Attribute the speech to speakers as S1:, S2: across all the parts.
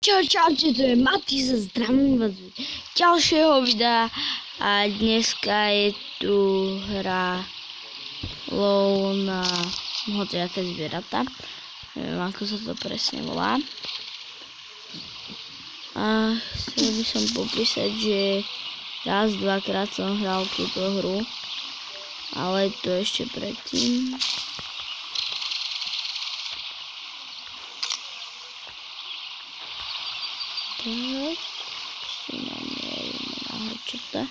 S1: Čaute, to je Mati, sa zdravím vás z ďalšieho videa a dneska je tu hra lov na hociaké zvieratá. Neviem, ako sa to presne volá. A chcel by som popísať, že raz, dvakrát som hral túto hru, ale to ešte predtým. Tak, si namierime na hečeta.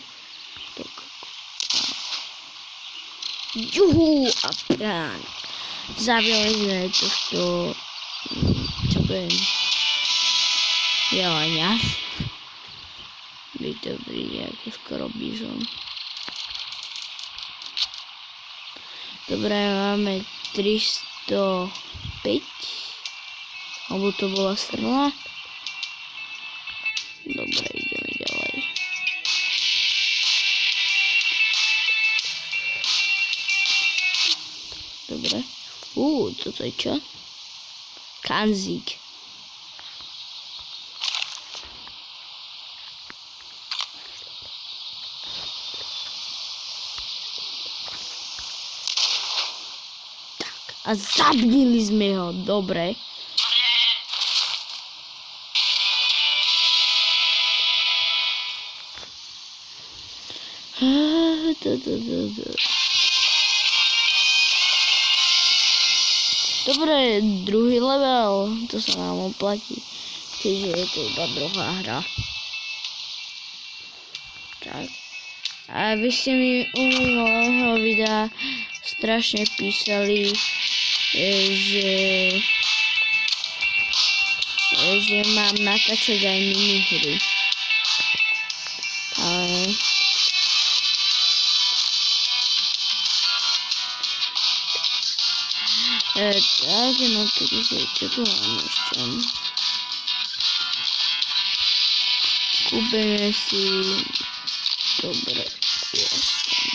S1: Juhu a prán. Zabili sme tohto, čo to je, jelenia. By to príde ako skoro bizon. Dobre, máme 305, alebo to bola strela. Dobre, ideme ďalej. Dobre. Toto je čo? Kanzík. Tak, a zabili sme ho. Dobre. Dobre, druhý level, to sa nám oplatí, keďže je to iba druhá hra. Tak. A vy ste mi u minulého videa strašne písali, že mám natáčať aj minihry. Ale tak, no takže čo tu máme ešte? Kúpime si, dobre, jasne.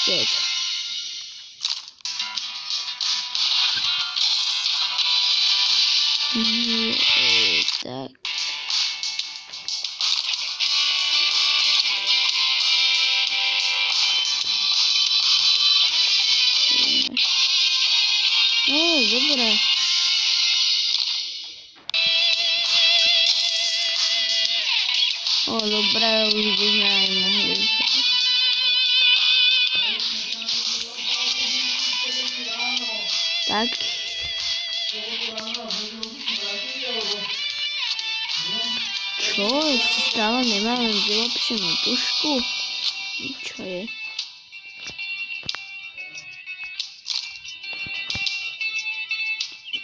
S1: Teď. Tak. Dobre. Dobre, už by sme aj mohli. Tak. Čo? Ešte stále nemáme vylepšenú tušku? Čo je?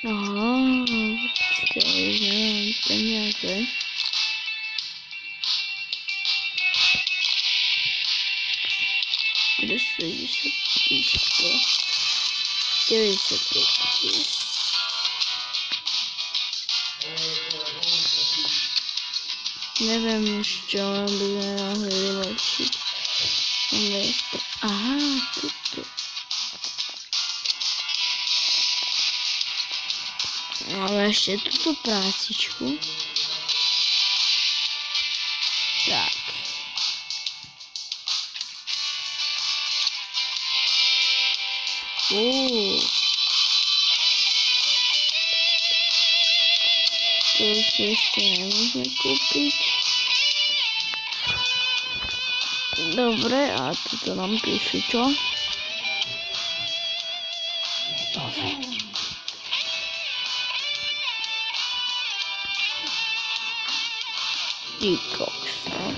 S1: Aha, počkej, že mám peniaze. Kde sú 95. Neviem už čo, len by sme mohli vylepšiť. Aha, tuto. Máme ešte túto prácičku. Tak. To si ešte nemôžeme kúpiť. Dobre, a toto nám píšu čo? Ty koks, no.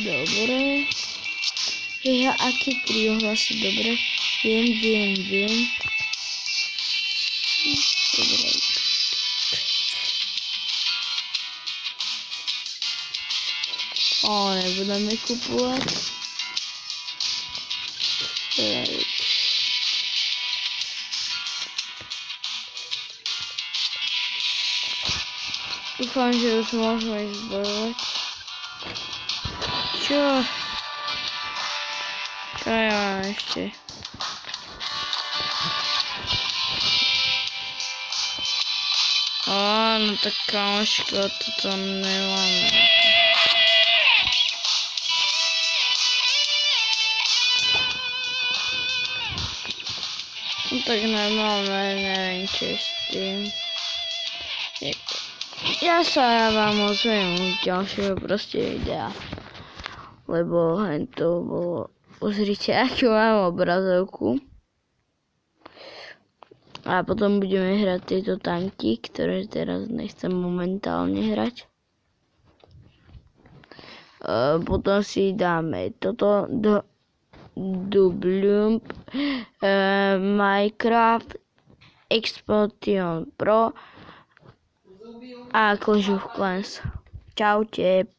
S1: Dobre. Aké 3 ohlasy, dobre. Viem. Dobre. Nebudeme kupovať. dúfam, že už môžeme ísť bojovať. Čo? Čo ja mám ešte? No tak kamoško, toto nemáme. No tak nemáme, neviem čo s tým. Ja sa vám ozvem u ďalšieho proste videa. Lebo to bolo, pozrite akú mám obrazovku. A potom budeme hrať tieto tanky, ktoré teraz nechcem momentálne hrať. Potom si dáme toto do Bloom Minecraft Explosion Pro a Clash of Clans. Čaute.